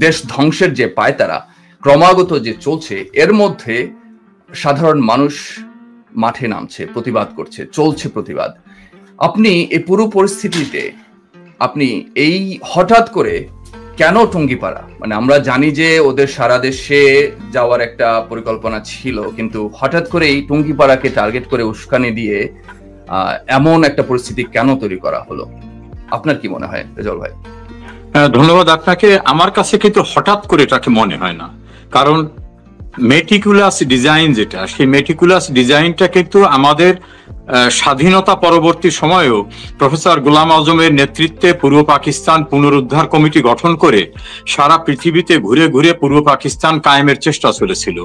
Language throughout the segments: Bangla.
দেশ ধ্বংসের যে পায়তারা ক্রমাগত যে চলছে, এর মধ্যে সাধারণ মানুষ মাঠে নামছে, প্রতিবাদ করছে, চলছে প্রতিবাদ। আপনি এই পুরো পরিস্থিতিতে আপনি এই হঠাৎ করে কেন টুঙ্গিপাড়া, মানে আমরা জানি যে ওদের সারা দেশে যাওয়ার একটা পরিকল্পনা ছিল, কিন্তু হঠাৎ করে এই টুঙ্গিপাড়াকে টার্গেট করে উস্কানি দিয়ে এমন একটা পরিস্থিতি কেন তৈরি করা হলো, আপনার কি মনে হয় রেজাউল ভাই? ধন্যবাদ আপনাকে। আমার কাছে কিন্তু হঠাৎ করে এটাকে মনে হয় না, কারণ মেটিকুলাস ডিজাইন যেটা, সেই মেটিকুলাস ডিজাইনটা কিন্তু আমাদের স্বাধীনতা পরবর্তী সময়েও প্রফেসর গোলাম আজমের নেতৃত্বে পূর্ব পাকিস্তান পুনরুদ্ধার কমিটি গঠন করে সারা পৃথিবীতে ঘুরে ঘুরে পূর্ব পাকিস্তান কায়েমের চেষ্টা চলেছিল।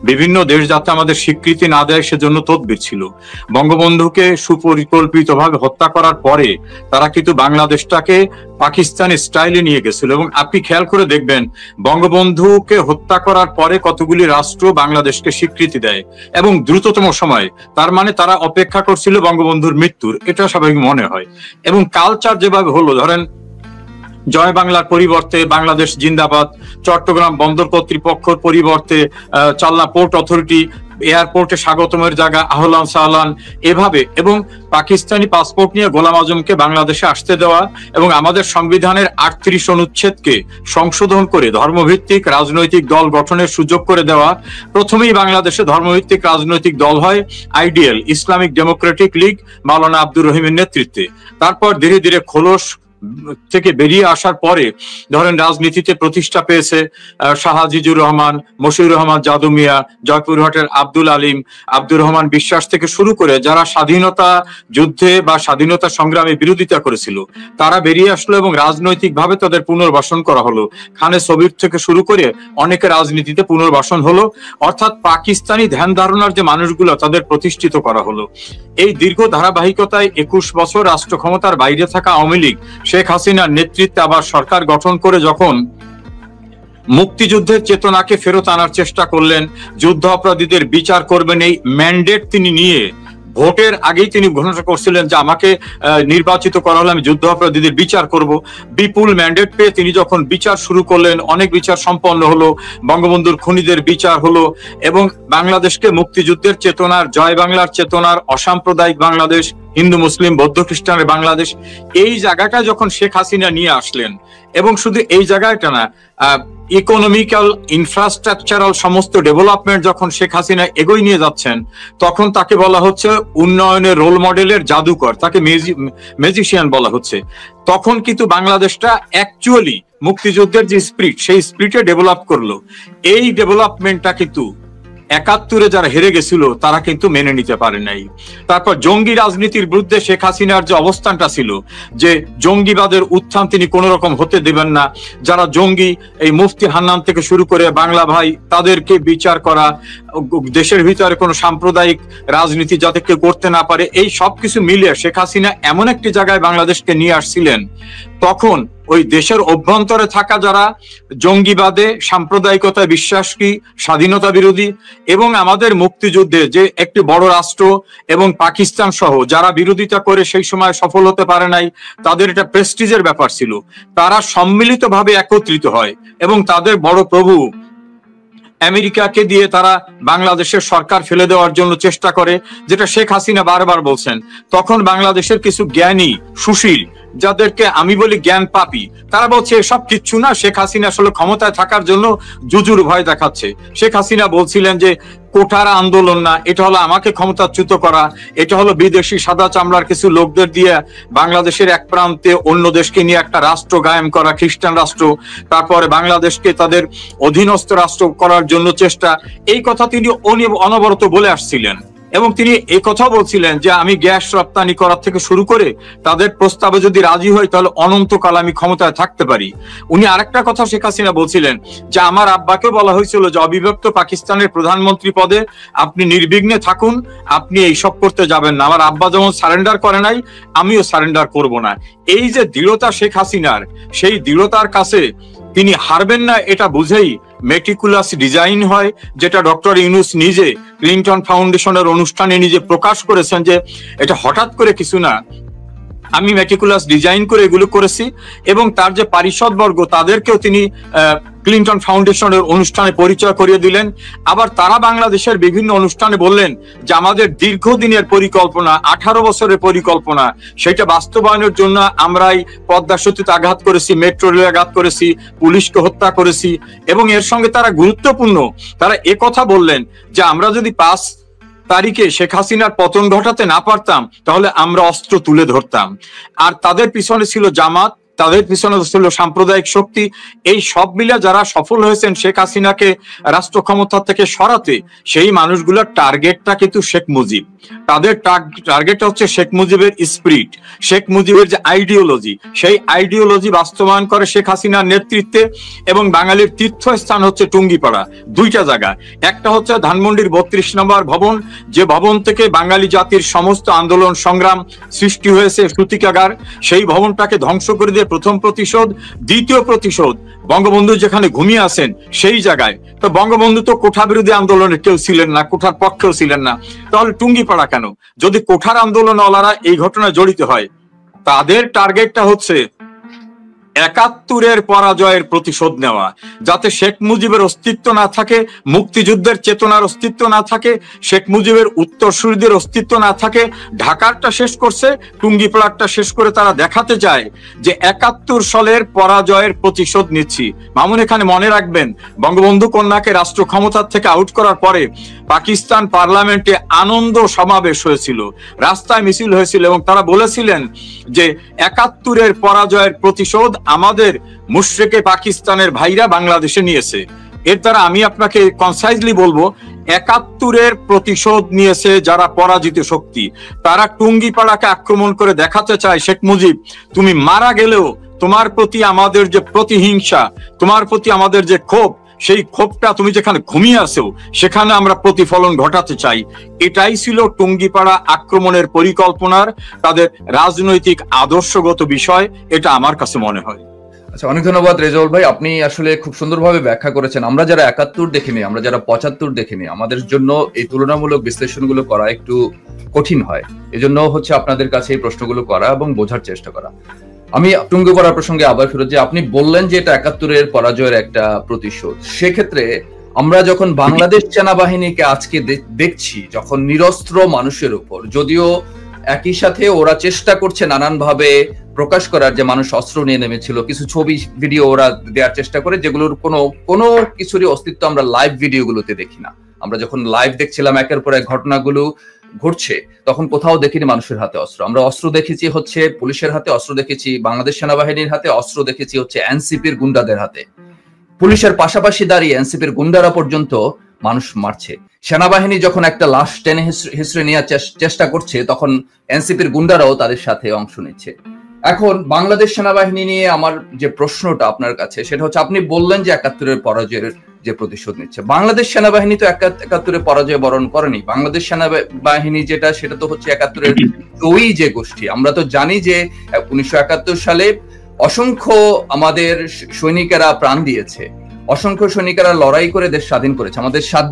বিভিন্ন দেশ যাতে আমাদের স্বীকৃতি না দেয় সেজন্য তদবির ছিল। বঙ্গবন্ধুকে সুপরিকল্পিতভাবে হত্যা করার পরে তারা কিন্তু বাংলাদেশটাকে পাকিস্তানি স্টাইলে নিয়ে গেছিল। এবং আপনি খেয়াল করে দেখবেন বঙ্গবন্ধুকে হত্যা করার পরে কতগুলি রাষ্ট্র বাংলাদেশকে স্বীকৃতি দেয় এবং দ্রুততম সময়ে। তার মানে তারা অপেক্ষা করছিল বঙ্গবন্ধুর মৃত্যুর, এটা স্বাভাবিক মনে হয়। এবং কালচার যেভাবে হলো, ধরেন জয় বাংলার পরিবর্তে বাংলাদেশ জিন্দাবাদ, চট্টগ্রাম বন্দর কর্তৃপক্ষের পরিবর্তে চালনা পোর্ট অথরিটি, এয়ারপোর্টে স্বাগতমের জায়গা আহলান সাহলান, এভাবে। এবং পাকিস্তানি পাসপোর্ট নিয়ে গোলাম আজমকে বাংলাদেশে আসতে দেওয়া এবং আমাদের সংবিধানের 38 অনুচ্ছেদকে সংশোধন করে ধর্মভিত্তিক রাজনৈতিক দল গঠনের সুযোগ করে দেওয়া। প্রথমেই বাংলাদেশে ধর্মভিত্তিক রাজনৈতিক দল হয় আইডিএল, ইসলামিক ডেমোক্রেটিক লীগ, মাওলানা আব্দুর রহিমের নেতৃত্বে। তারপর ধীরে ধীরে খোলস থেকে বেরিয়ে আসার পরে ধরেন রাজনীতিতে প্রতিষ্ঠা পেয়েছে শাহ আজিজুর রহমান, মশিউর রহমান জাদু মিয়া, জয়পুরহাটের আব্দুল আলিম, আব্দুর রহমান বিশ্বাস থেকে শুরু করে যারা স্বাধীনতা যুদ্ধে বা স্বাধীনতা সংগ্রামে বিরোধিতা করেছিল তারা বেরিয়ে আসলো এবং রাজনৈতিকভাবে তাদের পুনর্বাসন করা হলো। খানে সবির থেকে শুরু করে অনেকে রাজনীতিতে পুনর্বাসন হলো। অর্থাৎ পাকিস্তানি ধ্যান ধারণার যে মানুষগুলো তাদের প্রতিষ্ঠিত করা হলো। এই দীর্ঘ ধারাবাহিকতায় 21 বছর রাষ্ট্র ক্ষমতার বাইরে থাকা আওয়ামী লীগ শেখ হাসিনার নেতৃত্বে আবার সরকার গঠন করে যখন মুক্তিযুদ্ধের চেতনাকে ফেরত আনার চেষ্টা করলেন, যুদ্ধ অপরাধীদের বিচার করবেন এই ম্যান্ডেট তিনি নিয়ে ভোটের আগেই তিনি ঘোষণা করছিলেন যে আমাকে নির্বাচিত করা হলে আমি যুদ্ধ অপরাধীদের বিচার করব। বিপুল ম্যান্ডেট পেয়ে তিনি যখন বিচার শুরু করলেন, অনেক বিচার সম্পন্ন হলো, বঙ্গবন্ধুর খুনিদের বিচার হলো এবং বাংলাদেশকে মুক্তিযুদ্ধের চেতনার, জয় বাংলার চেতনার, অসাম্প্রদায়িক বাংলাদেশ, হিন্দু মুসলিম বৌদ্ধ খ্রিস্টানের বাংলাদেশ, এই জায়গাটা যখন শেখ হাসিনা নিয়ে আসলেন এবং শুধু এই জায়গাটা না, ইকোনমিক্যাল ইনফ্রাস্ট্রাকচারাল সমস্ত ডেভেলপমেন্ট যখন শেখ হাসিনা এগোই নিয়ে যাচ্ছেন তখন তাকে বলা হচ্ছে উন্নয়নের রোল মডেলের জাদুকর, তাকে ম্যাজিশিয়ান বলা হচ্ছে। তখন কিন্তু বাংলাদেশটা অ্যাকচুয়ালি মুক্তিযুদ্ধের যে স্পিরিট সেই স্পিরিটে ডেভেলপ করলো। এই ডেভেলপমেন্টটা কিন্তু 71-এ যারা হেরে গেছিল তারা কিন্তু মেনে নিতে পারে নাই। তারপর জঙ্গি রাজনীতির বিরুদ্ধে শেখ হাসিনার যে অবস্থানটা ছিল যে জঙ্গিবাদের উত্থান তিনি কোন রকম হতে দেবেন না, যারা জঙ্গি এই মুফতি হান্নান থেকে শুরু করে বাংলা ভাই তাদেরকে বিচার করা, দেশের ভিতরে কোনো সাম্প্রদায়িক রাজনীতি যাতে কেউ করতে না পারে, এই সবকিছু মিলিয়ে শেখ হাসিনা এমন একটি জায়গায় বাংলাদেশকে নিয়ে আসছিলেন তখন ওই দেশের অভ্যন্তরে থাকা যারা জঙ্গিবাদে, সাম্প্রদায়িকতায় বিশ্বাসী, স্বাধীনতা বিরোধী এবং আমাদের মুক্তিযুদ্ধে যে একটি বড় রাষ্ট্র এবং পাকিস্তান সহ যারা বিরোধিতা করে সেই সময় সফল হতে পারে নাই, তাদের এটা প্রেস্টিজের ব্যাপার ছিল, তারা সম্মিলিতভাবে একত্রিত হয় এবং তাদের বড় প্রভু আমেরিকাকে দিয়ে তারা বাংলাদেশের সরকার ফেলে দেওয়ার জন্য চেষ্টা করে, যেটা শেখ হাসিনা বারবার বলছেন। তখন বাংলাদেশের কিছু জ্ঞানী সুশীল, যাদেরকে আমি বলি জ্ঞান পাপী, তারা বলছে এসব কিচ্ছু না, শেখ হাসিনা আসলে ক্ষমতায় থাকার জন্য জুজুর ভয় দেখাচ্ছে। শেখ হাসিনা বলছিলেন যে কোঠার আন্দোলন না, এটা হলো আমাকে ক্ষমতাচ্যুত করা, এটা হলো বিদেশি সাদা চামড়ার কিছু লোকদের দিয়ে বাংলাদেশের এক প্রান্তে অন্য দেশকে নিয়ে একটা রাষ্ট্র কায়েম করা, খ্রিস্টান রাষ্ট্র, তারপরে বাংলাদেশকে তাদের অধীনস্থ রাষ্ট্র করার জন্য চেষ্টা। এই কথা তিনি অনবরত বলে আসছিলেন এবং তিনি এই কথা বলছিলেন যে আমি গ্যাস রপ্তানি করার থেকে শুরু করে তাদের প্রস্তাবে যদি রাজি হই তাহলে অনন্তকাল আমি ক্ষমতায় থাকতে পারি। উনি আরেকটা কথা শেখ হাসিনা বলছিলেন যে আমার আব্বাকে বলা হয়েছিল যে অবিভক্ত পাকিস্তানের প্রধানমন্ত্রী পদে আপনি নির্বিঘ্নে থাকুন, আপনি এইসব করতে যাবেন না। আমার আব্বা যেমন সারেন্ডার করে নাই, আমিও সারেন্ডার করব না। এই যে দৃঢ়তা শেখ হাসিনার, সেই দৃঢ়তার কাছে তিনি হারবেন না এটা বুঝেই মেটিকুলাস ডিজাইন হয়, যেটা ডক্টর ইউনূস নিজে ক্লিনটন ফাউন্ডেশনের অনুষ্ঠানে নিজে প্রকাশ করেছেন যে এটা হঠাৎ করে কিছু না, আমি মেটিকুলাস ডিজাইন করে এগুলো করেছি, এবং তার যে পারিষদবর্গ তাদেরকেও তিনি ক্লিন্টন ফাউন্ডেশনের অনুষ্ঠানে পরিচয় করিয়ে দিলেন। আবার তারা বাংলাদেশের বিভিন্ন অনুষ্ঠানে বললেন যে আমাদের দীর্ঘদিনের পরিকল্পনা, 18 বছরের পরিকল্পনা, সেটা বাস্তবায়নের জন্য আমরাই পদ্মা সেতুতে আঘাত করেছি, মেট্রো রেলে আঘাত করেছি, পুলিশকে হত্যা করেছি। এবং এর সঙ্গে তারা গুরুত্বপূর্ণ, তারা কথা বললেন যে আমরা যদি 5 তারিখে শেখ হাসিনার পতন ঘটাতে না পারতাম তাহলে আমরা অস্ত্র তুলে ধরতাম। আর তাদের পিছনে ছিল জামাত, তাদের পিছনে ছিল সাম্প্রদায়িক শক্তি। এই সব মিলে যারা সফল হয়েছেন শেখ হাসিনাকে রাষ্ট্র ক্ষমতা থেকে সরাতে, সেই মানুষগুলোর টার্গেটটা কিন্তু শেখ মুজিব। তাদের টার্গেটটা হচ্ছে শেখ মুজিবের স্পিরিট, শেখ মুজিবের যে আইডিওলজি, সেই আইডিওলজি বাস্তবায়ন করে শেখ হাসিনার নেতৃত্বে। এবং বাঙালির তীর্থস্থান হচ্ছে টুঙ্গিপাড়া, 2টা জায়গা। একটা হচ্ছে ধানমন্ডির 32 নম্বর ভবন, যে ভবন থেকে বাঙালি জাতির সমস্ত আন্দোলন সংগ্রাম সৃষ্টি হয়েছে, সূতিকাগার। সেই ভবনটাকে ধ্বংস করে দিয়ে প্রথম প্রতিশোধ। দ্বিতীয় প্রতিশোধ বঙ্গবন্ধু যেখানে ঘুমিয়ে আছেন সেই জায়গায়। তো বঙ্গবন্ধু তো কোঠা বিরোধী আন্দোলনে কেউ ছিলেন না, কোঠার পক্ষেও ছিলেন না, তাহলে টুঙ্গিপাড়া কেন? যদি কোঠার আন্দোলনওয়ালারা এই ঘটনায় জড়িত হয়, তাদের টার্গেটটা হচ্ছে 71-এর পরাজয়ের প্রতিশোধ নেওয়া, যাতে শেখ মুজিবের অস্তিত্ব না থাকে, মুক্তিযুদ্ধের চেতনার অস্তিত্ব না থাকে, শেখ মুজিবের উত্তরসূরিদের অস্তিত্ব না থাকে। ঢাকারটা শেষ করছে, টুঙ্গিপাড়াটা শেষ করে তারা দেখাতে চায় যে 71 সালের পরাজয়ের প্রতিশোধ নিচ্ছি। মামুন, এখানে মনে রাখবেন, বঙ্গবন্ধু কন্যাকে রাষ্ট্র ক্ষমতার থেকে আউট করার পরে পাকিস্তান পার্লামেন্টে আনন্দ সমাবেশ হয়েছিল, রাস্তায় মিছিল হয়েছিল, এবং তারা বলেছিলেন যে 71-এর পরাজয়ের প্রতিশোধ আমাদের মুশরিকে পাকিস্তানের ভাইরা বাংলাদেশে নিয়েছে। এর দ্বারা আমি আপনাকে কনসাইজলি বলবো, 71-এর প্রতিশোধ নিয়েছে যারা পরাজিত শক্তি। তারা টুঙ্গিপাড়াকে আক্রমণ করে দেখাতে চায়, শেখ মুজিব তুমি মারা গেলেও তোমার প্রতি আমাদের যে প্রতিহিংসা, তোমার প্রতি আমাদের যে ক্ষোভ, সেই ক্ষোভটা তুমি যেখানে ঘুমিয়ে আছো সেখানে আমরা প্রতিফলন ঘটাতে চাই। এটাই ছিল টুঙ্গিপাড়া আক্রমণের পরিকল্পনার তাদের রাজনৈতিক আদর্শগত বিষয়, এটা আমার কাছে মনে হয়। আচ্ছা, অনেক ধন্যবাদ রেজাউল ভাই, আপনি আসলে খুব সুন্দরভাবে ব্যাখ্যা করেছেন। আমরা যারা 71 দেখিনি, আমরা যারা 75 দেখিনি, আমাদের জন্য এই তুলনামূলক বিশ্লেষণগুলো করা একটু কঠিন হয়। এজন্য হচ্ছে আপনাদের কাছে এই প্রশ্নগুলো করা এবং বোঝার চেষ্টা করা। আমি টুঙ্গিপাড়া প্রসঙ্গে আবার ফেরত যে আপনি বললেন যে এটা 71-এর পরাজয়ের একটা প্রতিশোধ। সেক্ষেত্রে আমরা যখন বাংলাদেশ সেনাবাহিনীকে আজকে দেখছি, যখন নিরস্ত্র মানুষের উপর, যদিও একই সাথে ওরা চেষ্টা করছে নানানভাবে প্রকাশ করার যে মানুষ অস্ত্র নিয়ে নেমেছিল, কিছু ছবি ভিডিও ওরা দেওয়ার চেষ্টা করে, যেগুলোর কোনো কিছুরই অস্তিত্ব আমরা লাইভ ভিডিওগুলোতে দেখি না। আমরা যখন লাইভ দেখছিলাম একের পর এক ঘটনাগুলো ঘটছে, তখন কোথাও দেখিনি মানুষের হাতে অস্ত্র। আমরা অস্ত্র দেখেছি হচ্ছে পুলিশের হাতে, অস্ত্র দেখেছি বাংলাদেশ সেনাবাহিনীর হাতে, অস্ত্র দেখেছি হচ্ছে এনসিপির গুন্ডাদের হাতে। পুলিশের পাশাপাশি দাঁড়িয়ে এনসিপির গুন্ডারা পর্যন্ত মানুষ মারছে। সেনাবাহিনী যখন একটা লাশ টেনে হিসড়ে নেওয়ার চেষ্টা করছে, তখন এনসিপির গুন্ডারাও তাদের সাথে অংশ নিচ্ছে। এখন বাংলাদেশ সেনাবাহিনী নিয়ে আমার যে প্রশ্নটা আপনার কাছে, সেটা হচ্ছে আপনি বললেন যে 71-এর পরাজয়ের যে প্রতিশোধ নিচ্ছে। বাংলাদেশ সেনাবাহিনী তো 71-এর পরাজয় বরণ করেনি। বাংলাদেশ সেনাবাহিনী যেটা, সেটা তো হচ্ছে 71-এর জয়ী যে গোষ্ঠী। আমরা তো জানি যে 1971 সালে অসংখ্য আমাদের সৈনিকেরা প্রাণ দিয়েছে, অসংখ্য সৈনিকেরা লড়াই করে দেশ স্বাধীন করেছে। আমাদের 7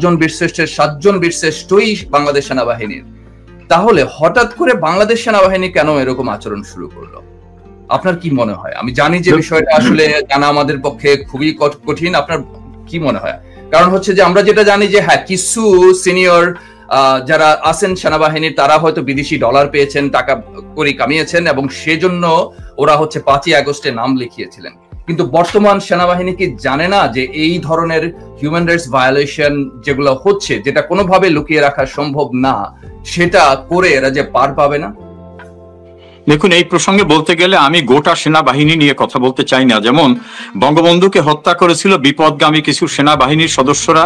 জন বীরশ্রেষ্ঠই বাংলাদেশ সেনাবাহিনীর। তাহলে হঠাৎ করে বাংলাদেশ সেনাবাহিনী কেন এরকম আচরণ শুরু করলো? আপনার কি মনে হয়? আমি জানি যে বিষয়টা আসলে জানা আমাদের পক্ষে খুবই কঠিন। আপনার কি মনে হয়? কারণ হচ্ছে যে আমরা যেটা জানি যে হ্যাঁ, কিছু সিনিয়র যারা আছেন সেনাবাহিনীর, তারা হয়তো বিদেশি ডলার পেয়েছেন, টাকা করি কামিয়েছেন, এবং সেজন্য ওরা হচ্ছে 5ই আগস্টে নাম লিখিয়েছিলেন। কিন্তু বর্তমান সেনাবাহিনী কি জানে না যে এই ধরনের হিউম্যান রাইটস ভায়োলেশন যেগুলো হচ্ছে, যেটা কোনোভাবে লুকিয়ে রাখা সম্ভব না, সেটা করে এরা যে পার পাবে না? দেখুন, এই প্রসঙ্গে বলতে গেলে আমি গোটা সেনাবাহিনী নিয়ে কথা বলতে চাই না। যেমন বঙ্গবন্ধুকে হত্যা করেছিল বিপদগামী কিছু সেনাবাহিনীর সদস্যরা,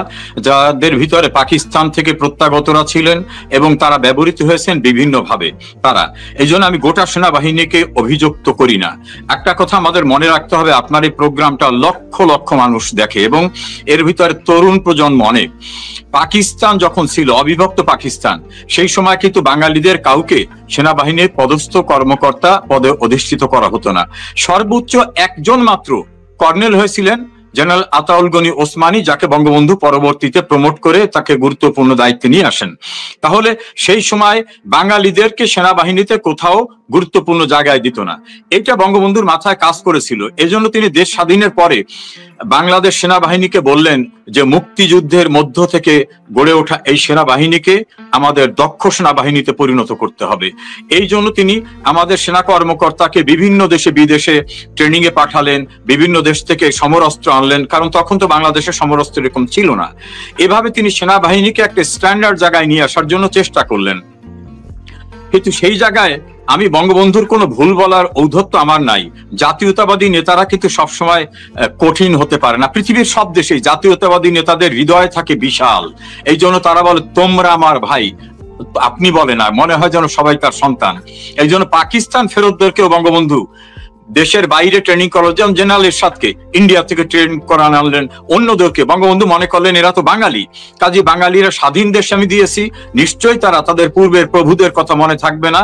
যাদের ভিতরে পাকিস্তান থেকে প্রত্যাগতরা ছিলেন এবং তারা ব্যবহৃত হয়েছেন বিভিন্নভাবে। তারা এই জন্য আমি গোটা সেনাবাহিনীকে অভিযুক্ত করি না। একটা কথা আমাদের মনে রাখতে হবে, আপনার এই প্রোগ্রামটা লক্ষ লক্ষ মানুষ দেখে এবং এর ভিতরে তরুণ প্রজন্ম অনেক। পাকিস্তান যখন ছিল অবিভক্ত পাকিস্তান, সেই সময় কিন্তু বাঙালিদের কাউকে সেনাবাহিনীর পদস্থ কর্মকর্তা পদে অধিষ্ঠিত করা হতো না। সর্বোচ্চ একজন মাত্র কর্নেল হয়েছিলেন, জেনারেল আতাউল গনি ওসমানী, যাকে বঙ্গবন্ধু পরবর্তীতে প্রমোট করে তাকে গুরুত্বপূর্ণ দায়িত্বে নিয়ে আসেন। তাহলে সেই সময় বাঙালিদেরকে সেনাবাহিনীতে কোথাও গুরুত্বপূর্ণ জায়গায় দিত না। এটা বঙ্গবন্ধুর মাথায় কাজ করেছিল। এজন্য তিনি দেশ স্বাধীনের পরে বাংলাদেশ সেনাবাহিনীকে বললেন যে মুক্তিযুদ্ধের মধ্য থেকে গড়ে ওঠা এই সেনাবাহিনীকে আমাদের দক্ষ সেনাবাহিনীতে পরিণত করতে হবে। এই জন্য তিনি আমাদের সেনা কর্মকর্তাকে বিভিন্ন দেশে বিদেশে ট্রেনিং এ পাঠালেন, বিভিন্ন দেশ থেকে সমরাস্ত্র আনলেন, কারণ তখন তো বাংলাদেশে সমরাস্ত্র এরকম ছিল না। এভাবে তিনি সেনাবাহিনীকে একটা স্ট্যান্ডার্ড জায়গায় নিয়ে আসার জন্য চেষ্টা করলেন। কিন্তু সেই জায়গায় আমি বঙ্গবন্ধুর কোনো ভুল বলার ঔদ্ধত্য আমার নাই। জাতীয়তাবাদী নেতারা কিন্তু সবসময় কঠিন হতে পারে না। পৃথিবীর সব দেশেই জাতীয়তাবাদী নেতাদের হৃদয় থাকে বিশাল, এই জন্য তারা বলে তোমরা আমার ভাই, আপনি বলে না, মনে হয় যেন সবাই তার সন্তান। এই জন্য পাকিস্তান ফেরতদেরকেও বঙ্গবন্ধু দেশের বাইরে ট্রেনিং করার, যেমন জেনারেল এরশাদকে ইন্ডিয়া থেকে ট্রেনিং করান আনলেন, অন্যদেরকে বঙ্গবন্ধু মনে করলেন এরা তো বাঙালি, কাজে বাঙালিরা স্বাধীন দেশ আমি দিয়েছি, নিশ্চয়ই তারা তাদের পূর্বের প্রভুদের কথা মনে থাকবে না,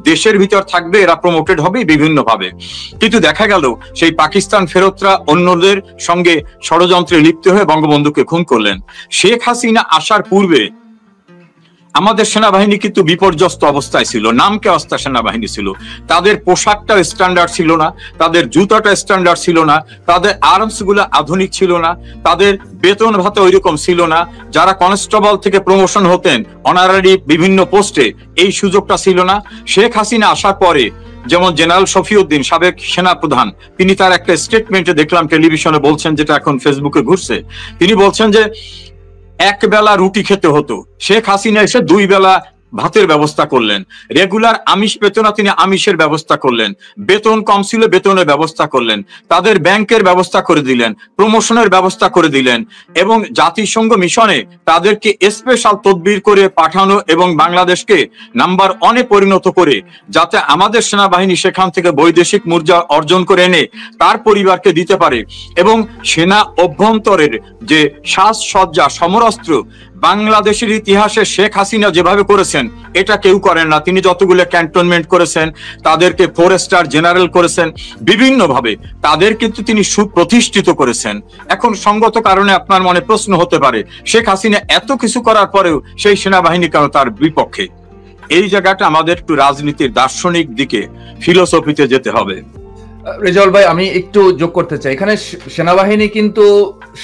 দেশের ভিতর থাকবে, এরা প্রমোটেড হবে বিভিন্ন ভাবে। কিন্তু দেখা গেল সেই পাকিস্তান ফেরতরা অন্যদের সঙ্গে ষড়যন্ত্রে লিপ্ত হয়ে বঙ্গবন্ধুকে খুন করলেন। শেখ হাসিনা আসার পূর্বে আমাদের সেনাবাহিনী কিন্তু বিপর্যস্ত অবস্থায় ছিল, নামকে অবস্থা সেনাবাহিনী ছিল। তাদের পোশাকটা স্ট্যান্ডার্ড ছিল না, তাদের জুতাটা স্ট্যান্ডার্ড ছিল না, তাদের আর্মস গুলো আধুনিক ছিল না, তাদের বেতন ভাতা ওইরকম ছিল না। যারা কনস্টেবল থেকে প্রমোশন হতেন অনারারি বিভিন্ন পোস্টে, এই সুযোগটা ছিল না। শেখ হাসিনা আসার পরে যেমন জেনারেল শফিউদ্দিন সাবেক সেনা প্রধান, তিনি তার একটা স্টেটমেন্টে দেখলাম টেলিভিশনে বলছেন, যেটা এখন ফেসবুকে ঘুরছে, তিনি বলছেন যে এক বেলা রুটি খেতে হতো, শেখ হাসিনা এসে 2 বেলা ভাতের ব্যবস্থা করলেন। রেগুলার আমিষ পেত না, তিনি আমিষের ব্যবস্থা করলেন। বেতন কম ছিল, বেতনের ব্যবস্থা করলেন। তাদের ব্যাংকের ব্যবস্থা করে দিলেন, প্রমোশনের ব্যবস্থা করে দিলেন, এবং জাতিসংঘ মিশনে তাদেরকে স্পেশাল তদবির করে পাঠানো এবং বাংলাদেশকে নাম্বার 1-এ পরিণত করে, যাতে আমাদের সেনাবাহিনী সেখান থেকে বৈদেশিক মুদ্রা অর্জন করে এনে তার পরিবারকে দিতে পারে। এবং সেনা অভ্যন্তরের যে সাজসজ্জা, সমরাস্ত্র, বাংলাদেশের ইতিহাসে শেখ হাসিনা যেভাবে করেছেন এটা কেউ করেন না। তিনি যতগুলো ক্যান্টনমেন্ট করেছেন, তাদেরকে 4 স্টার জেনারেল করেছেন, বিভিন্ন ভাবে তাদের কিন্তু তিনি সুপ্রতিষ্ঠিত করেছেন। এখন সঙ্গত কারণে আপনার মনে প্রশ্ন হতে পারে, শেখ হাসিনা এত কিছু করার পরেও সেই সেনাবাহিনী কেন তার বিপক্ষে? এই জায়গাটা আমাদের একটু রাজনীতির দার্শনিক দিকে, ফিলোসফিতে যেতে হবে। রেজাউল ভাই, আমি একটু যোগ করতে চাই। এখানে সেনাবাহিনী কিন্তু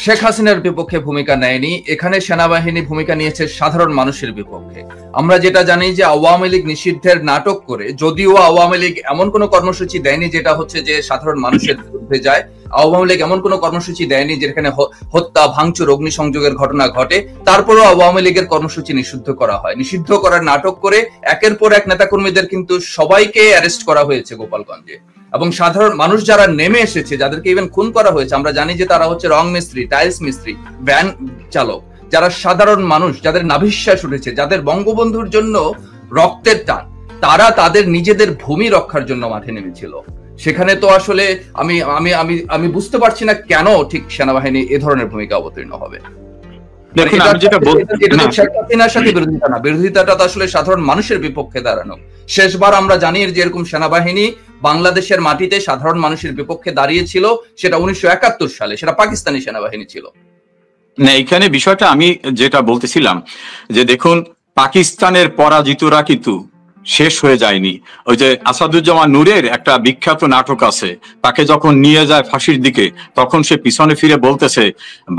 শেখ হাসিনার বিপক্ষে ভূমিকা নেয়নি, এখানে সেনাবাহিনী ভূমিকা নিয়েছে সাধারণ মানুষের বিপক্ষে। আমরা যেটা জানি যে আওয়ামী লীগ নিষিদ্ধের নাটক করে, যদিও আওয়ামী লীগ এমন কোনো কর্মসূচি দেয়নি যেটা হচ্ছে যে সাধারণ মানুষের বিরুদ্ধে যায়, আওয়ামী লীগ এমন কোনো কর্মসূচি দেয়নি যেখানে হত্যা, ভাঙচুর, অগ্নিসংযোগের ঘটনা ঘটে, তারপরেও আওয়ামী লীগের কর্মসূচি নিষিদ্ধ করা হয়। নিষিদ্ধ করার নাটক করে একের পর এক নেতাকর্মীদের কিন্তু সবাইকে অ্যারেস্ট করা হয়েছে গোপালগঞ্জে। এবং সাধারণ মানুষ যারা নেমে এসেছে, যাদেরকে ইভেন খুন করা হয়েছে, আমরা জানি যে তারা হচ্ছে রং মিস্ত্রি, টাইলস মিস্ত্রি, ভ্যান চালক, যারা সাধারণ মানুষ, যাদের নাভিশ্বাস উঠেছে, যাদের বঙ্গবন্ধুর জন্য রক্তের টান, তারা তাদের নিজেদের ভূমি রক্ষার জন্য মাঠে নেমেছিল। সেখানে তো আসলে আমি আমি আমি আমি বুঝতে পারছি না কেন ঠিক সেনাবাহিনী এ ধরনের ভূমিকা অবতীর্ণ হবে। বিরোধিতাটা তো আসলে সাধারণ মানুষের বিপক্ষে দাঁড়ানো। শেষবার আমরা জানি যে এরকম সেনাবাহিনী বাংলাদেশের মাটিতে সাধারণ মানুষের বিপক্ষে দাঁড়িয়েছিল, সেটা 1971 সালে, সেটা পাকিস্তানি সেনাবাহিনী ছিল। না, এখানে বিষয়টা আমি যেটা বলতেছিলাম যে দেখুন, পাকিস্তানের পরাজিতরা কিন্তু শেষ হয়ে যায়নি। ওই যে আসাদুজ্জামান নূরের একটা বিখ্যাত নাটক আছে, তাকে যখন নিয়ে যায় ফাঁসির দিকে, তখন সে পিছনে ফিরে বলতেছে,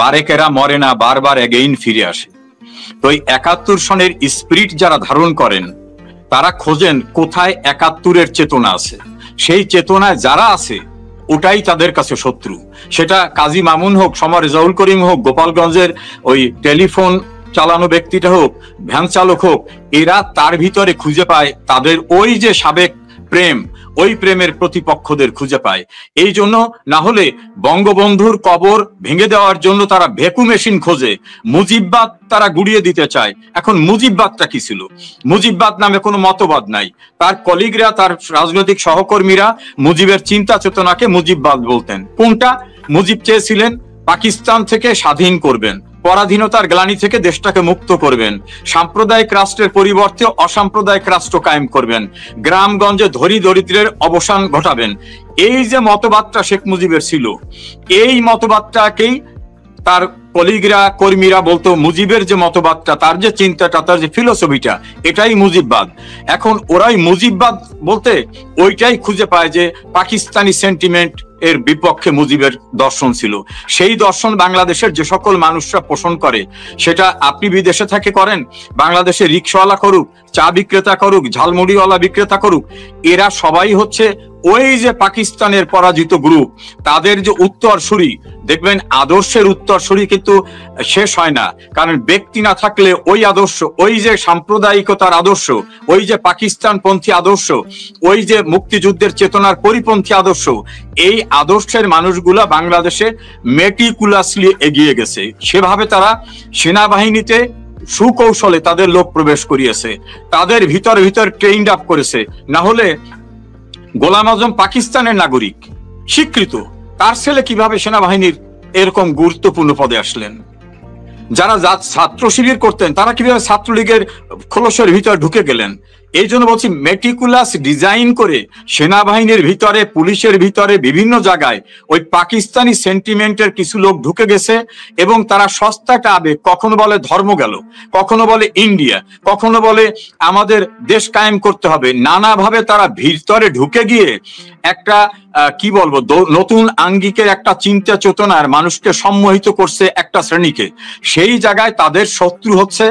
বারেকেরা মরে না, বারবার এগেইন ফিরে আসে। তো এই 71 সনের স্পিরিট যারা ধারণ করেন, তারা খোঁজেন কোথায় 71-এর চেতনা আছে। সেই চেতনায় যারা আছে ওটাই তাদের কাছে শত্রু। সেটা কাজী মামুন হোক, সমর রেজাউল করিম হোক, গোপালগঞ্জের ওই টেলিফোন চালানো ব্যক্তিটা হোক, ভ্যান চালক হোক, এরা তার ভিতরে খুঁজে পায় তাদের ওই যে সাবেক প্রেম, ওই প্রেমের প্রতিপক্ষদের খুঁজে পায়। এই জন্য না হলে বঙ্গবন্ধুর কবর ভেঙে দেওয়ার জন্য তারা ভেকু মেশিন খোঁজে, মুজিববাদ তারা গুড়িয়ে দিতে চায়। এখন মুজিববাদটা কি ছিল? মুজিববাদ নামে কোনো মতবাদ নাই। তার কলিগরা, তার রাজনৈতিক সহকর্মীরা মুজিবের চিন্তা চেতনাকে মুজিববাদ বলতেন। কোনটা? মুজিব চেয়েছিলেন পাকিস্তান থেকে স্বাধীন করবেন, পরাধীনতার গ্লানি থেকে দেশটাকে মুক্ত করবেন, সাম্প্রদায়িক রাষ্ট্রের পরিবর্তে অসাম্প্রদায়িক রাষ্ট্র কায়েম করবেন, গ্রামগঞ্জে ধনী দরিদ্রের অবসান ঘটাবেন। এই যে মতবাদটা শেখ মুজিবের ছিল, এই মতবাদটাকেই তার কলিগরা কর্মীরা বলতো মুজিবের যে মতবাদটা, তার যে চিন্তাটা, তার যে ফিলোসফিটা, এটাই মুজিববাদ। এখন ওরাই মুজিববাদ বলতে ওইটাই খুঁজে পায় যে পাকিস্তানি সেন্টিমেন্ট এর বিপক্ষে মুজিবের দর্শন ছিল। সেই দর্শন বাংলাদেশের যে সকল মানুষরা পোষণ করে, সেটা আপনি বিদেশে থেকে করেন, বাংলাদেশে রিক্সাওয়ালা করুক, চা বিক্রেতা করুক, ঝালমুড়িওয়ালা বিক্রেতা করুক, এরা সবাই হচ্ছে ওই যে পাকিস্তানের পরাজিত গ্রুপ, তাদের যে উত্তরসূরি। দেখবেন আদর্শের উত্তরসূরি কিন্তু শেষ হয় না, কারণ ব্যক্তি না থাকলে ওই আদর্শ, ওই যে সাম্প্রদায়িকতার আদর্শ, ওই যে পাকিস্তানপন্থী আদর্শ, ওই যে মুক্তিযুদ্ধের চেতনার পরিপন্থী আদর্শ, এই আদর্শের মানুষগুলা বাংলাদেশে মেটিকুলাসলি এগিয়ে গেছে। সেভাবে তারা সেনাবাহিনীতে সুকৌশলে তাদের লোক প্রবেশ করিয়েছে, তাদের ভিতর ট্রেইনড আপ করেছে। না হলে গোলাম আজম পাকিস্তানের নাগরিক স্বীকৃত, তার ছেলে কিভাবে সেনাবাহিনীর এরকম গুরুত্বপূর্ণ পদে আসলেন? যারা ছাত্র শিবির করতেন তারা কিভাবে ছাত্রলীগের খোলসের ভিতর ঢুকে গেলেন? এই জন্য বলছি, মেটিকুলাস ডিজাইন করে সেনাবাহিনীর ভিতরে, পুলিশের ভিতরে, বিভিন্ন জায়গায় ওই পাকিস্তানি সেন্টিমেন্টের কিছু লোক ঢুকে গেছে এবং তারা সস্তাটা আবেগ, কখনো বলে ধর্ম গেল, কখনো বলে ইন্ডিয়া, কখনো বলে আমাদের দেশ কায়েম করতে হবে, নানাভাবে তারা ভিতরে ঢুকে গিয়ে একটা কি বলবো, নতুন আঙ্গিকের একটা চিন্তা চেতনার মানুষকে সম্মোহিত করছে একটা শ্রেণীকে। সেই জায়গায় তাদের শত্রু হচ্ছে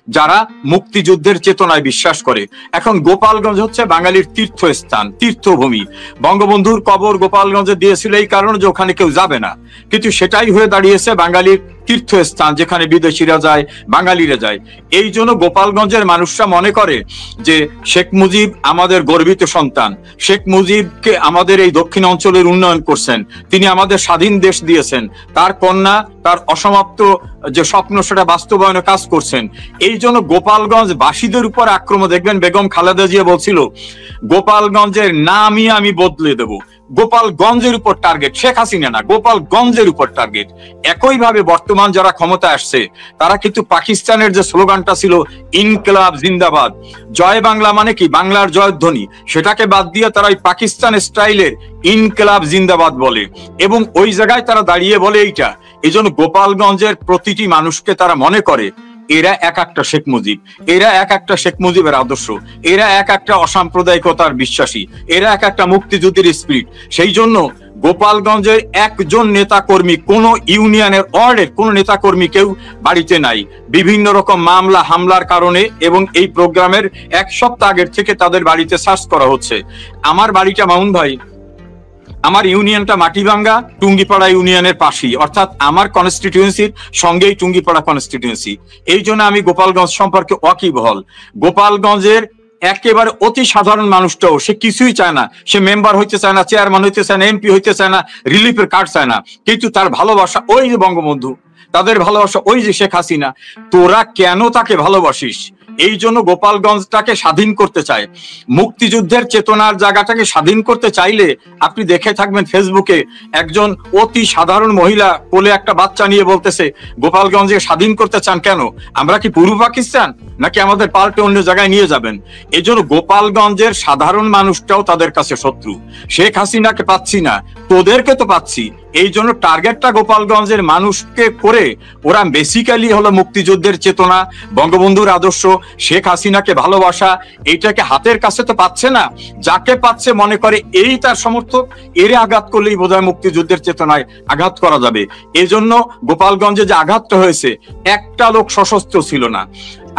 যারা মুক্তিযুদ্ধের চেতনায় বিশ্বাস করে। এখন গোপালগঞ্জ হচ্ছে বাঙালির তীর্থস্থান, তীর্থভূমি। বঙ্গবন্ধুর কবর গোপালগঞ্জে দিয়েছিল এই কারণে যে ওখানে কেউ যাবে না, কিন্তু সেটাই হয়ে দাঁড়িয়েছে বাঙালির তীর্থস্থান, যেখানে বিদেশিরা যায়, বাঙালিরা যায়। এই জন্য গোপালগঞ্জের মানুষরা মনে করে যে শেখ মুজিব আমাদের গর্বিত সন্তান, শেখ মুজিবকে আমাদের এই দক্ষিণ অঞ্চলের উন্নয়ন করছেন, তিনি আমাদের স্বাধীন দেশ দিয়েছেন, তার কন্যা তার অসমাপ্ত যে স্বপ্ন সেটা বাস্তবায়নে কাজ করছেন। এই জন্য গোপালগঞ্জ বাসীদের উপর আক্রমণ। দেখবেন বেগম খালেদা জিয়া বলছিল গোপালগঞ্জের নামই আমি বদলে দেব, গোপালগঞ্জের উপর টার্গেট, শেখ হাসিনা না, গোপালগঞ্জের উপর টার্গেট। একইভাবে বর্তমান যারা ক্ষমতা আসছে তারা কিন্তু পাকিস্তানের যে স্লোগানটা ছিল ইনকিলাব জিন্দাবাদ, জয় বাংলা মানে কি বাংলার জয়ধ্বনি, সেটাকে বাদ দিয়ে তারা ওই পাকিস্তান স্টাইলের ইনকিলাব জিন্দাবাদ বলে এবং ওই জায়গায় তারা দাঁড়িয়ে বলে এইটা। এই জন্য গোপালগঞ্জের প্রতিটি মানুষকে তারা মনে করে এরা এক একটা শেখ মুজিব, এরা এক একটা শেখ মুজিবের আদর্শ, এরা এক একটা অসাম্প্রদায়িকতার বিশ্বাসী, এরা এক একটা মুক্তিযুদ্ধের স্পিরিট। সেই জন্য গোপালগঞ্জের একজন নেতা কর্মী, কোন ইউনিয়নের ওয়ার্ডের কোন নেতা কর্মী কেউ বাড়িতে নাই, বিভিন্ন রকম মামলা হামলার কারণে, এবং এই প্রোগ্রামের এক সপ্তাহ আগের থেকে তাদের বাড়িতে সার্চ করা হচ্ছে। আমার বাড়িটা মামুন ভাই, আমার ইউনিয়নটা মাটিভাঙ্গা টুঙ্গিপাড়া ইউনিয়নের পাশেই, অর্থাৎ আমার কনস্টিটিউয়েন্সির সঙ্গেই টুঙ্গিপাড়া কনস্টিটিউয়েন্সি। এই জন্য আমি গোপালগঞ্জ সম্পর্কে ওয়াকিবহাল। গোপালগঞ্জের একেবারে অতি সাধারণ মানুষটাও সে কিছুই চায় না, সে মেম্বার হইতে চায় না, চেয়ারম্যান হইতে চায় না, এমপি হইতে চায় না, রিলিফের কার্ড চায় না, কিন্তু তার ভালোবাসা ওই যে বঙ্গবন্ধু, তাদের ভালোবাসা ওই যে শেখ হাসিনা। তোরা কেন তাকে ভালোবাসিস? এই জন্য গোপালগঞ্জটাকে স্বাধীন করতে চায়, মুক্তিযুদ্ধের চেতনার জায়গাটাকে স্বাধীন করতে চাইলে আপনি দেখে থাকবেন ফেসবুকে একজন অতি সাধারণ মহিলা কোলে একটা বাচ্চা নিয়ে বলতেছে গোপালগঞ্জে স্বাধীন করতে চান কেন? আমরা কি পূর্ব পাকিস্তান নাকি আমাদের পাল্টে অন্য জায়গায় নিয়ে যাবেন? এই জন্য গোপালগঞ্জের সাধারণ মানুষটাও তাদের কাছে শত্রু। শেখ হাসিনাকে পাচ্ছি না, তোদেরকে তো পাচ্ছি। এই জন্য টার্গেটটা গোপালগঞ্জের মানুষকে করে ওরা বেসিক্যালি হলো মুক্তিযুদ্ধের চেতনা, বঙ্গবন্ধুর আদর্শ, শেখ হাসিনাকে ভালোবাসা, এইটাকে হাতের কাছে তো পাচ্ছে না, যাকে পাচ্ছে মনে করে এই তার সমর্থক, এরে আঘাত করলেই বোধহয় মুক্তিযুদ্ধের চেতনায় আঘাত করা যাবে। এই জন্য গোপালগঞ্জে যে আঘাতটা হয়েছে, একটা লোক সশস্ত্র ছিল না,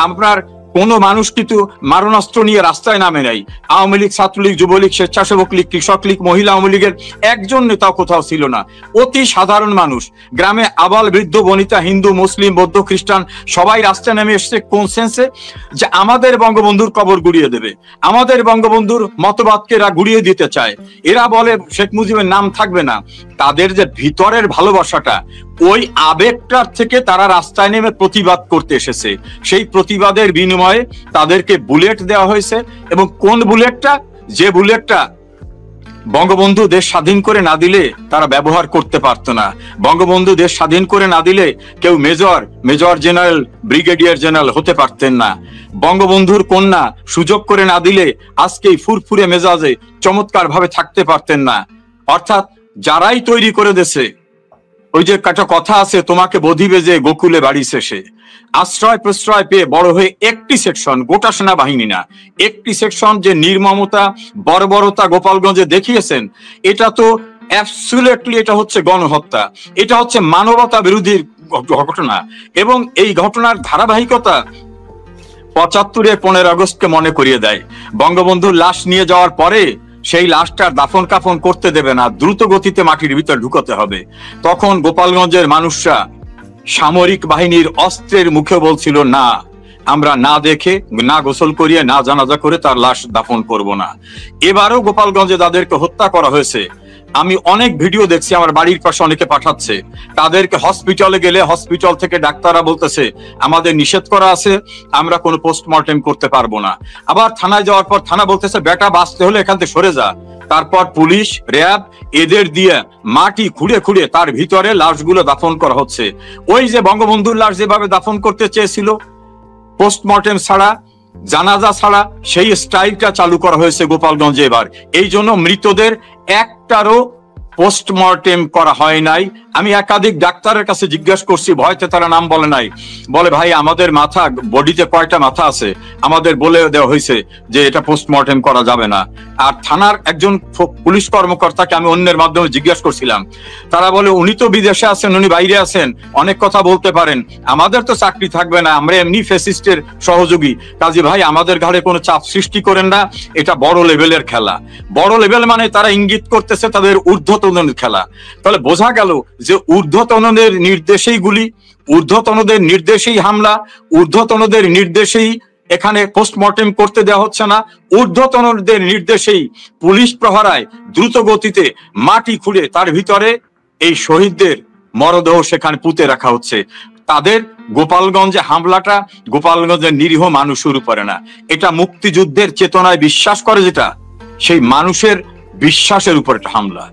আপনার কোন মানুষ কিন্তু মারণাস্ত্র নিয়ে রাস্তায় নামে নাই। আওয়ামী লীগ, ছাত্রলীগ, যুবলীগ, স্বেচ্ছাসেবক লীগ, কৃষক লীগ, মহিলা আওয়ামী লীগের একজন নেতাও কোথাও ছিল না। অতি সাধারণ মানুষ, গ্রামে আবাল বৃদ্ধ বনিতা, হিন্দু মুসলিম বৌদ্ধ খ্রিস্টান সবাই রাস্তায় নেমে এসছে কোন সেন্সে, যে আমাদের বঙ্গবন্ধুর কবর গুড়িয়ে দেবে, আমাদের বঙ্গবন্ধুর মতবাদকে এরা গুড়িয়ে দিতে চায়। এরা বলে শেখ মুজিবের নাম থাকবে না। তাদের যে ভিতরের ভালোবাসাটা, ওই আবেগটার থেকে তারা রাস্তায় নেমে প্রতিবাদ করতে এসেছে। সেই প্রতিবাদের বিনিময়ে তাদেরকে বুলেট দেওয়া হয়েছে, এবং কোন বুলেটটা? যে বুলেটটা বঙ্গবন্ধু দেশ স্বাধীন করে না দিলে তারা ব্যবহার করতে পারতো না। বঙ্গবন্ধু দেশ স্বাধীন করে না দিলে কেউ মেজর জেনারেল, ব্রিগেডিয়ার জেনারেল হতে পারতেন না। বঙ্গবন্ধুর কন্যা সুযোগ করে না দিলে আজকেই ফুরফুরে মেজাজে চমৎকার ভাবে থাকতে পারতেন না। অর্থাৎ যারাই তৈরি করে দিয়েছে ওই যে একটা কথা আছে, তোমাকে বধিবে যে গোকুলে বাড়ি শেষে। আশ্রয় প্রশ্রয় পেয়ে বড় হয়ে একটি সেকশন, গোটা সেনাবাহিনী না, একটি সেকশন যে নির্মমতা বর্বরতা গোপালগঞ্জে দেখিয়েছেন, এটা তো অ্যাবসলিউটলি এটা হচ্ছে গণহত্যা, এটা হচ্ছে মানবতা বিরোধী ঘটনা। এবং এই ঘটনার ধারাবাহিকতা ৭৫-এ 15 আগস্টকে মনে করিয়ে দেয়। বঙ্গবন্ধুর লাশ নিয়ে যাওয়ার পরে সেই লাশটার দাফন কাফন করতে দেবে না, দ্রুত গতিতে মাটির ভিতর ঢুকাতে হবে। তখন গোপালগঞ্জের মানুষরা সামরিক বাহিনীর অস্ত্রের মুখে বলছিল, না, আমরা না দেখে, না গোসল করিয়ে, না জানাজা করে তার লাশ দাফন করব না। এবারও গোপালগঞ্জে তাদেরকে হত্যা করা হয়েছে। আমি অনেক ভিডিও দেখছি, আমার বাড়ির পাশে অনেকে পাঠাচ্ছে, তাদেরকে হসপিটালে গেলে হসপিটাল থেকে ডাক্তাররা বলতেছে আমাদের নিষেধ করা আছে, আমরা কোনো পোস্টমর্টেম করতে পারবো না। আবার থানায় যাওয়ার পর থানা বলতেছে বেটা বাঁচতে হলে এখান থেকে সরে যা। তারপর পুলিশ, র্যাব এদের দিয়ে মাটি খুঁড়ে খুঁড়ে তার ভিতরে লাশগুলো দাফন করা হচ্ছে। ওই যে বঙ্গবন্ধুর লাশ যেভাবে দাফন করতে চেয়েছিল পোস্টমর্টেম ছাড়া, জানাজা ছাড়া, সেই স্টাইলটা চালু করা হয়েছে গোপালগঞ্জে এবার। এই জন্য মৃতদের একটারও পোস্টমর্টেম করা হয় নাই। আমি একাধিক ডাক্তারের কাছে জিজ্ঞাসা করছি, ভয়তে তারা নাম বলে নাই। বলে ভাই আমাদের মাথা, বডিতে কয়টা মাথা আছে আমাদের বলে দেওয়া হয়েছে যে এটা পোস্টমর্টেম করা যাবে না। আর থানার একজন পুলিশ কর্মকর্তাকে আমি অন্যের মাধ্যমে জিজ্ঞাসা করছিলাম, তারা বলে উনি তো বিদেশে আছেন, উনি বাইরে আছেন, অনেক কথা বলতে পারেন, আমাদের তো চাকরি থাকবে না, আমরা এমনি ফ্যাসিস্টের সহযোগী, কাজী ভাই আমাদের ঘাড়ে কোনো চাপ সৃষ্টি করেন না, এটা বড় লেভেলের খেলা। বড় লেভেল মানে তারা ইঙ্গিত করতেছে তাদের ঊর্ধ্বতনের খেলা। তাহলে বোঝা গেল যে ঊর্ধ্বতনদের নির্দেশেই গুলি, ঊর্ধ্বতনদের নির্দেশেই হামলা, ঊর্ধ্বতনদের নির্দেশেই এখানে পোস্টমর্টেম করতে দেওয়া হচ্ছে না, ঊর্ধ্বতনদের নির্দেশেই পুলিশ প্রহরায় দ্রুত গতিতে মাটি খুঁড়ে তার ভিতরে এই শহীদদের মরদেহ সেখানে পুঁতে রাখা হচ্ছে। তাদের গোপালগঞ্জে হামলাটা গোপালগঞ্জের নিরীহ মানুষের উপরে না, এটা মুক্তিযুদ্ধের চেতনায় বিশ্বাস করে যেটা, সেই মানুষের বিশ্বাসের উপর একটা হামলা।